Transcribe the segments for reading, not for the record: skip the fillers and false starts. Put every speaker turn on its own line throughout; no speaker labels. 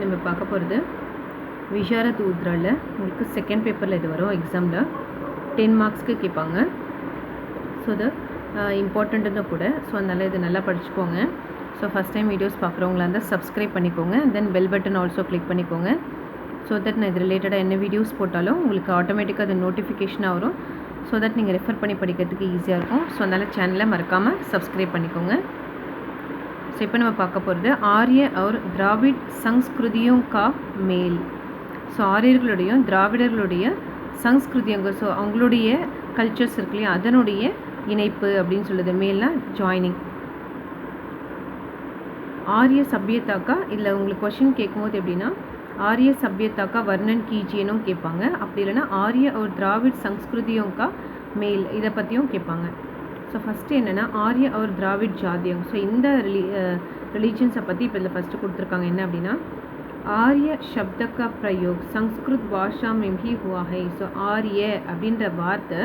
நம்ம பார்க்க போகிறது விஷாரத் உத்ராவில் உங்களுக்கு செகண்ட் பேப்பரில் இது வரும் எக்ஸாமில் 10 மார்க்ஸ்க்கு கேட்பாங்க. ஸோ அது இம்பார்ட்டண்ட்டுன்னு கூட. ஸோ அதனால் இது நல்லா படிச்சுக்கோங்க. ஸோ ஃபஸ்ட் டைம் வீடியோஸ் பார்க்குறவங்களா இருந்தால் சப்ஸ்கிரைப் பண்ணிக்கோங்க. தென் பெல் பட்டன் ஆல்சோ கிளிக் பண்ணிக்கோங்க. ஸோ தட் நான் இது ரிலேட்டடாக என்ன வீடியோஸ் போட்டாலும் உங்களுக்கு ஆட்டோமேட்டிக்காக அது நோட்டிஃபிகேஷனாக வரும். ஸோ தட் நீங்கள் ரெஃபர் பண்ணி படிக்கிறதுக்கு ஈஸியாக இருக்கும். ஸோ அதனால் சேனலை மறக்காமல் சப்ஸ்கிரைப் பண்ணிக்கோங்க. ஸோ இப்போ நம்ம பார்க்க போகிறது ஆரிய और திராவிட் சங்ஸ்கிருதியோं का மேல். ஸோ ஆரியர்களுடையும் திராவிடர்களுடைய சங்ஸ்கிருதியங்க, ஸோ அவங்களுடைய கல்ச்சர்ஸ் இருக்கு இல்லையா, அதனுடைய இணைப்பு அப்படின்னு சொல்லுது. மேல்னா ஜாயினிங். ஆரிய சபியத்தாக்கா இல்லை உங்களுக்கு கொஷின் கேட்கும்போது எப்படின்னா ஆரிய சபியத்தாக்கா வர்ணன் கீஜியனும் கேட்பாங்க. அப்படி இல்லைன்னா ஆரிய और திராவிட் சங்ஸ்கிருதியோं का மேல் இதை பற்றியும் கேட்பாங்க. ஸோ ஃபஸ்ட்டு என்னென்னா ஆரிய और திராவிட் ஜாதியம். ஸோ இந்த ரிலீஜன்ஸை பற்றி இப்போ இதில் ஃபஸ்ட்டு கொடுத்துருக்காங்க. என்ன அப்படின்னா ஆரிய शब्द का प्रयोग संस्कृत भाषा में भी हुआ है. ஸோ ஆரிய அப்படின்ற வார்த்தை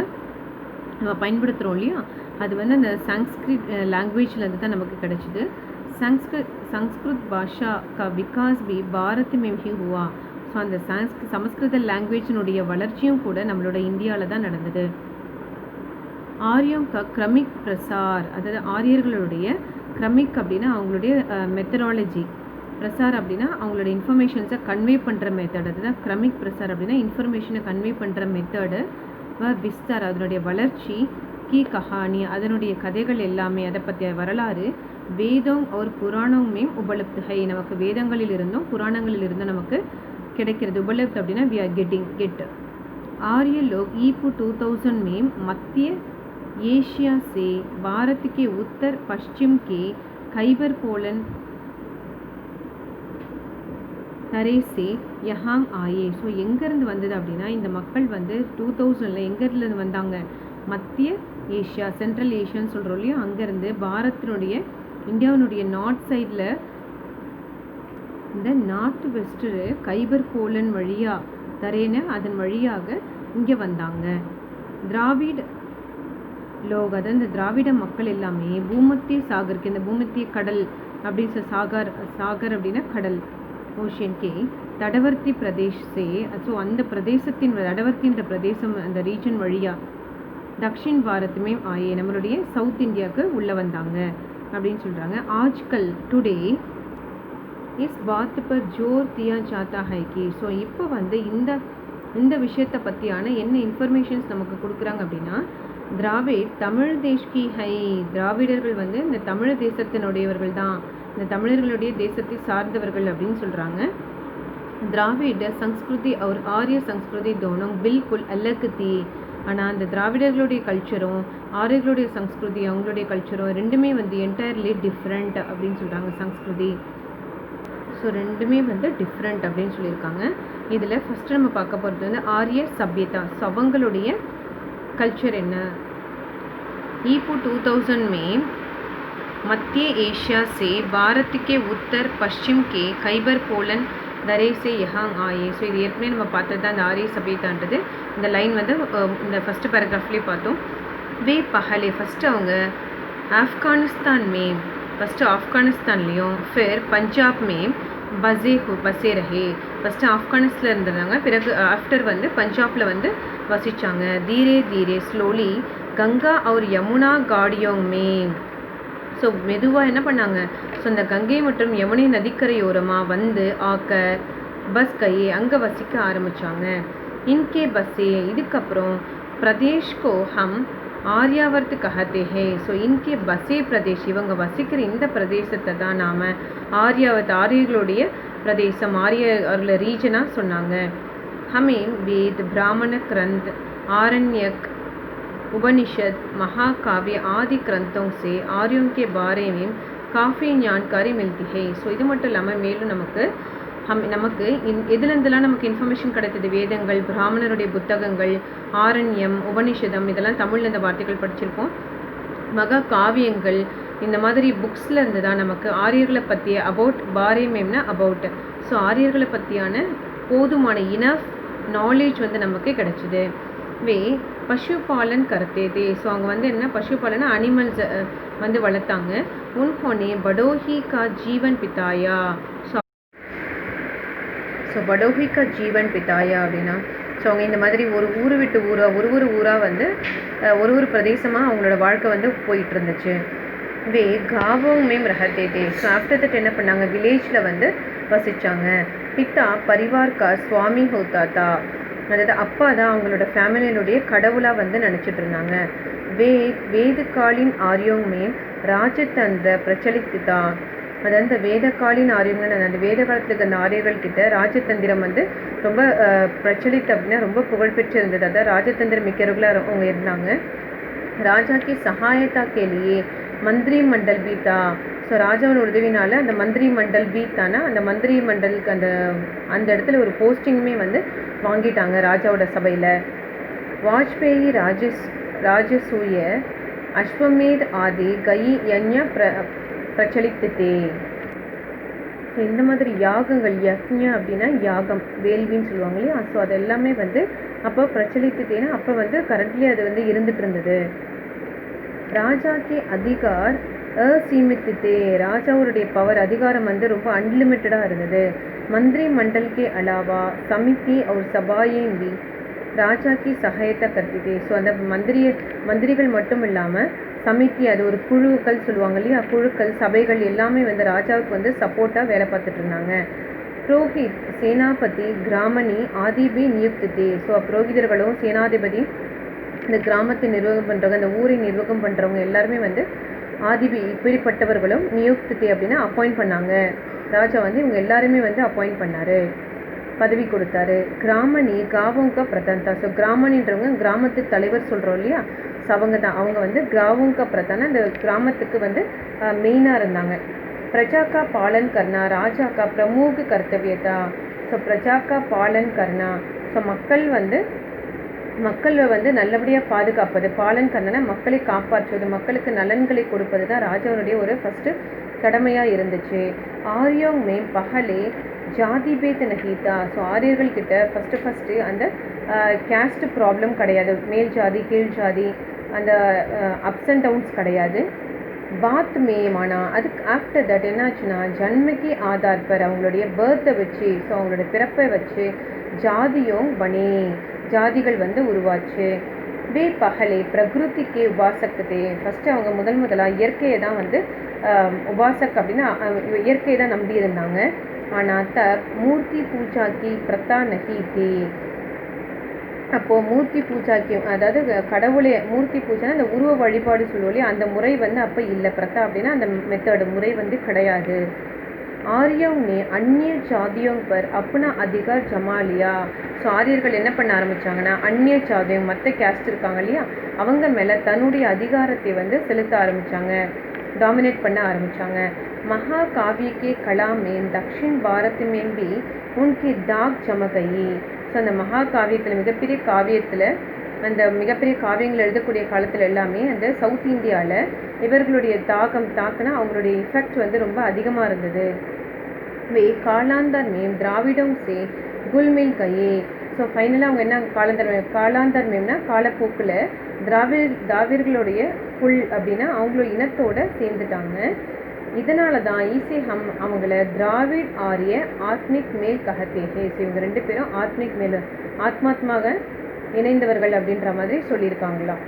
நம்ம பயன்படுத்துகிறோம் இல்லையா, அது வந்து அந்த சான்ஸ்கிரிட் லாங்குவேஜ்லேருந்து தான் நமக்கு கிடச்சிது. संस्कृत भाषा का विकास भी भारत में ही हुआ. ஸோ அந்த சமஸ்கிருத லாங்குவேஜினுடைய வளர்ச்சியும் கூட நம்மளோட இந்தியாவில் தான் நடந்தது. ஆரியம் க கிரமிக் பிரசார், அதாவது ஆரியர்களுடைய கிரமிக் அப்படின்னா அவங்களுடைய மெத்தடாலஜி, பிரசார் அப்படின்னா அவங்களோட இன்ஃபர்மேஷன்ஸை கன்வே பண்ணுற மெத்தட், அதுதான் கிரமிக் பிரசார் அப்படின்னா இன்ஃபர்மேஷனை கன்வே பண்ணுற மெத்தடு. விஸ்தார் அதனுடைய வளர்ச்சி, கி கஹானி அதனுடைய கதைகள் எல்லாமே, அதை பற்றிய வரலாறு, வேதம் ஒரு புராணமே உபலப்து ஹை, நமக்கு வேதங்களில் இருந்தும் புராணங்களில் இருந்தும் நமக்கு கிடைக்கிறது. உபலப்து அப்படின்னா வி ஆர் கெட். आर्य लोग ईपू 2000 में मध्य एशिया से भारत के उत्तर पश्चिम के खैबर पोलन தரே சே யஹாங் ஆயே. ஸோ எங்கேருந்து வந்தது அப்படின்னா இந்த மக்கள் வந்து 2000 எங்கேருந்து வந்தாங்க, மத்திய ஏஷியா, சென்ட்ரல் ஏஷியான்னு சொல்கிறோம் இல்லையா, அங்கேருந்து பாரத்தினுடைய இந்தியாவினுடைய நார்த் சைடில் இந்த நார்த் வெஸ்ட்டு கைபர் போலன் வழியாக தரேன்னு அதன் வழியாக இங்கே வந்தாங்க. திராவிட லோக், அதாவது இந்த திராவிட மக்கள் எல்லாமே பூமத்திய சாகருக்கு, இந்த பூமத்திய கடல் அப்படின்னு சாகர் அப்படின்னா கடல், ஓஷியன் கே தடவர்த்தி பிரதேசே. ஸோ அந்த பிரதேசத்தின் தடவர்த்தின்ற பிரதேசம் அந்த ரீஜன் வழியாக தக்ஷின் பாரத்துமே ஆயே, நம்மளுடைய சவுத் இந்தியாவுக்கு உள்ளே வந்தாங்க அப்படின்னு சொல்கிறாங்க. ஆஜ்கல் டுடே இஸ் பாத் பர் ஜோர் தியா ஜாத்தா ஹை கி. ஸோ இப்போ வந்து இந்த விஷயத்தை பற்றியான என்ன இன்ஃபர்மேஷன்ஸ் நமக்கு கொடுக்குறாங்க அப்படின்னா திராவிட் தமிழ் தேஷ்கி ஹை, திராவிடர்கள் வந்து இந்த தமிழ் தேசத்தினுடையவர்கள் தான், இந்த தமிழர்களுடைய தேசத்தை சார்ந்தவர்கள் அப்படின்னு சொல்கிறாங்க. திராவிட சங்ஸ்கிருதி और ஆரிய சங்ஸ்கிருதி दोनों बिल्कुल अलग थी. ஆனால் அந்த திராவிடர்களுடைய கல்ச்சரும் ஆரியர்களுடைய சங்ஸ்கிருதி அவங்களுடைய கல்ச்சரும் ரெண்டுமே வந்து என்டையர்லி டிஃப்ரெண்ட் அப்படின்னு சொல்கிறாங்க. சங்ஸ்கிருதி ஸோ ரெண்டுமே வந்து டிஃப்ரெண்ட் அப்படின்னு சொல்லியிருக்காங்க. இதில் ஃபஸ்ட்டு நம்ம பார்க்க போகிறது வந்து ஆரிய சபியதா. ஸோ அவங்களுடைய கல்ச்சர் என்ன, ईपू 2000 में मध्य एशिया से भारत के उत्तर पश्चिम के खैबर पोलन दरे से यहाँ आए. ஸோ இது ஏற்கனவே நம்ம பார்த்தது தான். அந்த ஆரிய சபியதான்றது இந்த லைன் வந்து இந்த ஃபஸ்ட்டு பேராகிராஃப்லேயே பார்த்தோம். வே பஹலே ஃபஸ்ட்டு அவங்க ஆப்கானிஸ்தான் ஃபஸ்ட்டு ஆப்கானிஸ்தான்லேயும் ஃபிர் பஞ்சாப் பசே ரஹே. ஃபஸ்ட்டு ஆப்கானிஸ்தானில் இருந்திருந்தாங்க, பிறகு ஆஃப்டர் வந்து பஞ்சாபில் வந்து வசித்தாங்க. தீரே தீரே ஸ்லோலி கங்கா और யமுனா காடியோங் ஸோ மெதுவாக என்ன பண்ணாங்க, ஸோ இந்த கங்கை மற்றும் யமுனை நதிக்கரையோரமாக வந்து பஸ் கையே அங்கே வசிக்க ஆரம்பித்தாங்க. இன்கே பஸ்ஸே இதுக்கப்புறம் பிரதேஷ்கோ ஹம் ஆர்யாவர்த்து கஹத்தே ஹே. ஸோ இன்கே பஸ்ஸே பிரதேஷ், இவங்க வசிக்கிற இந்த பிரதேசத்தை தான் நாம் ஆர்யாவர்த் ஆரியர்களுடைய பிரதேசம், அவர்கள ரீஜனாக சொன்னாங்க. ஹமே வேத் பிராமண கிரந்த் आरण्यक उपनिषद महाकाव्य आदि ग्रंथों से आर्यों के बारे में काफ़ी जानकारी मिलती है. ஸோ இது மட்டும் இல்லாமல் மேலும் நமக்கு எதுலேருந்துலாம் நமக்கு இன்ஃபர்மேஷன் கிடைத்தது, வேதங்கள், பிராமணருடைய புத்தகங்கள், ஆரண்யம், உபனிஷதம், இதெல்லாம் தமிழில் இந்த வார்த்தைகள் படிச்சிருக்கோம். மகா காவியங்கள், இந்த மாதிரி புக்ஸில் இருந்து தான் நமக்கு ஆரியர்களை பற்றிய அபவுட் பாரேமேம்னா அபவுட், ஸோ ஆரியர்களை பற்றியான போதுமான இனஃப் நாலேஜ் வந்து நமக்கு கிடைச்சிது. வே பசுபாலன் கர்த்தே தே. ஸோ அவங்க வந்து என்ன பசுபாலனா அனிமல்ஸ் வந்து வளர்த்தாங்க. உன்ஹோனே படோஹி கா ஜீவன் பிதாயா. ஸோ படோஹிகா ஜீவன் பிதாயா அப்படின்னா ஸோ அவங்க இந்த மாதிரி ஒரு ஊர் விட்டு ஊராக ஒரு ஊராக வந்து ஒரு பிரதேசமாக அவங்களோட வாழ்க்கை வந்து போயிட்டு இருந்துச்சு. வே காவோங் மேம் ரஹத்தே தே. ஸோ ஆஃப்டர் தட் என்ன பண்ணாங்க, வில்லேஜில் வந்து வசித்தாங்க. பித்தா பரிவார் கா சுவாமி ஹோத்தாத்தா, அதாவது அப்பா தான் அவங்களோட ஃபேமிலியினுடைய கடவுளாக வந்து நினச்சிட்டு இருந்தாங்க. வேதகாலின் ஆரியோங் மேம் ராஜதந்திர பிரச்சலித்துதா, அதாவது அந்த வேதகாலின் ஆரியங்கள், அந்த வேத காலத்துக்கு அந்த ஆரியர்கள் கிட்ட ராஜதந்திரம் வந்து ரொம்ப பிரச்சலித்து அப்படின்னா ரொம்ப புகழ்பெற்று இருந்தது. அதாவது ராஜதந்திரம் மிக்கவர்களாக அவங்க இருந்தாங்க. ராஜாக்கு சகாயத்தா கேலியே மந்திரி மண்டல் பீத்தா. ஸோ ராஜாவோட உதவினால அந்த மந்திரி மண்டல் பீத்தானா அந்த மந்திரி மண்டலுக்கு அந்த இடத்துல ஒரு போஸ்டிங்குமே வந்து வாங்கிட்டாங்க ராஜாவோட சபையில். வாஜ்பேயி ராஜசூய அஸ்வமேத் ஆதி கை யஞ்ஞ பிரச்சலித்துதே. ஸோ இந்த மாதிரி யாகங்கள், யக்ஞா அப்படின்னா யாகம், வேள்வின்னு சொல்லுவாங்க இல்லையா. ஸோ அது எல்லாமே வந்து அப்போ பிரச்சலித்துதேன்னா அப்போ வந்து கரண்ட்லி அது வந்து இருந்துட்டு இருந்தது. ராஜா கே அதிகார் அசீமித்தே. ராஜாவுடைய பவர் அதிகாரம் வந்து ரொம்ப அன்லிமிட்டடாக இருந்தது. மந்திரி மண்டல் கே அலாவா சமிதி और சபாயே भी ராஜா கி சகாயத்தை கர்த்திதே. ஸோ அந்த மந்திரிகள் மட்டும் இல்லாமல் சமிதி, அது ஒரு குழுக்கள் சொல்லுவாங்க இல்லையா, குழுக்கள் சபைகள் எல்லாமே வந்து ராஜாவுக்கு வந்து சப்போர்ட்டாக வேலை பார்த்துட்டு இருந்தாங்க. புரோஹித் சேனாபதி கிராமணி ஆதிபி நியுக்திதே. ஸோ புரோகிதர்களும் சேனாதிபதி இந்த கிராமத்தை நிர்வாகம் பண்ணுறவங்க, இந்த ஊரை நிர்வாகம் பண்ணுறவங்க எல்லாருமே வந்து ஆதிபி இப்படிப்பட்டவர்களும் நியுக்திதே அப்படின்னா அப்பாயிண்ட் பண்ணாங்க. ராஜா வந்து இவங்க எல்லாருமே வந்து அப்பாயிண்ட் பண்ணார், பதவி கொடுத்தாரு. கிராமணி காவோங்கா பிரதான்தா. ஸோ கிராமணின்றவங்க கிராமத்து தலைவர் சொல்கிறோம் இல்லையா, ஸோ அவங்க வந்து கிராவோங்கா பிரதான இந்த கிராமத்துக்கு வந்து மெயினாக இருந்தாங்க. பிரஜாக்கா பாலன் கர்னா ராஜாக்கா பிரமுக கர்த்தவியதா. ஸோ பிரஜாக்கா பாலன் கர்னா, ஸோ மக்களை வந்து நல்லபடியாக பாதுகாப்பது. பாலன் கர்னா மக்களை காப்பாற்றுவது, மக்களுக்கு நலன்களை கொடுப்பது தான் ராஜாவுடைய ஒரு ஃபஸ்ட்டு கடமையாக இருந்துச்சு. ஆரியோங் மேம் பகலே ஜாதி பேத் நஹீதா. ஸோ ஆரியர்கள்கிட்ட ஃபஸ்ட்டு அந்த கேஸ்ட் ப்ராப்ளம் கிடையாது, மேல் ஜாதி கீழ் ஜாதி அந்த அப்ஸ் அண்ட் டவுன்ஸ் கிடையாது. பாத் மேமானா அதுக்கு ஆஃப்டர் தட் என்னாச்சுன்னா ஜன்மக்கி ஆதார் பர் அவங்களுடைய பர்த்தை வச்சு, ஸோ அவங்களோட பிறப்பை வச்சு ஜாதியும் பனே ஜாதிகள் வந்து உருவாச்சு. வே பகலே பிரகிருதிக்கு உபாசக்கத்தே. ஃபஸ்ட்டு அவங்க முதலாக இயற்கையை தான் வந்து உபாசக் அப்படின்னா இயற்கையை தான் நம்பி இருந்தாங்க. ஆனால் மூர்த்தி பூஜாக்கி பிரதா நஹீதி. அப்போது மூர்த்தி பூஜாக்கி அதாவது கடவுளை மூர்த்தி பூஜைனா அந்த உருவ வழிபாடு சொல்லுவோம், அந்த முறை வந்து அப்போ இல்லை. பிரதா அப்படின்னா அந்த மெத்தடு முறை வந்து கிடையாது. ஆரியோங் நே அந்நிய ஜாதியோங் பர் அப்னா அதிகார் ஜமாலியா. ஸோ ஆரியர்கள் என்ன பண்ண ஆரம்பித்தாங்கன்னா அந்நிய ஜாதியம் மற்ற கேஸ்ட் இருக்காங்க இல்லையா அவங்க மேலே தன்னுடைய அதிகாரத்தை வந்து செலுத்த ஆரம்பித்தாங்க, டாமினேட் பண்ண ஆரம்பித்தாங்க. மகா காவிய கே கலா மேம் தக்ஷின் பாரத் மேம் பி உன்கி தாக் ஜமகயி. ஸோ அந்த மகா காவியத்தில் மிகப்பெரிய காவியத்தில் அந்த மிகப்பெரிய காவியங்கள் எழுதக்கூடிய காலத்தில் எல்லாமே அந்த சவுத் இந்தியாவில் இவர்களுடைய தாக்குனா அவங்களுடைய எஃபெக்ட் வந்து ரொம்ப அதிகமாக இருந்தது. வே காலாந்தர் மேம் திராவிடம் சே குல்மில் கையே. ஸோ ஃபைனலாக அவங்க என்ன காலாந்தர் மேம்னா காலப்போக்கில் திராவிடர்களுடைய புல் அப்படின்னா அவங்களோட இனத்தோடு சேர்ந்துட்டாங்க. இதனால தான் ஈஸி அவங்கள திராவிட் ஆரிய ஆத்மிக் மேல் கஹத்தேகே. ஸோ இவங்க ரெண்டு பேரும் ஆத்மிக் மேல் ஆத்மாத்மாக இணைந்தவர்கள் அப்படின்ற மாதிரி சொல்லியிருக்காங்களாம்.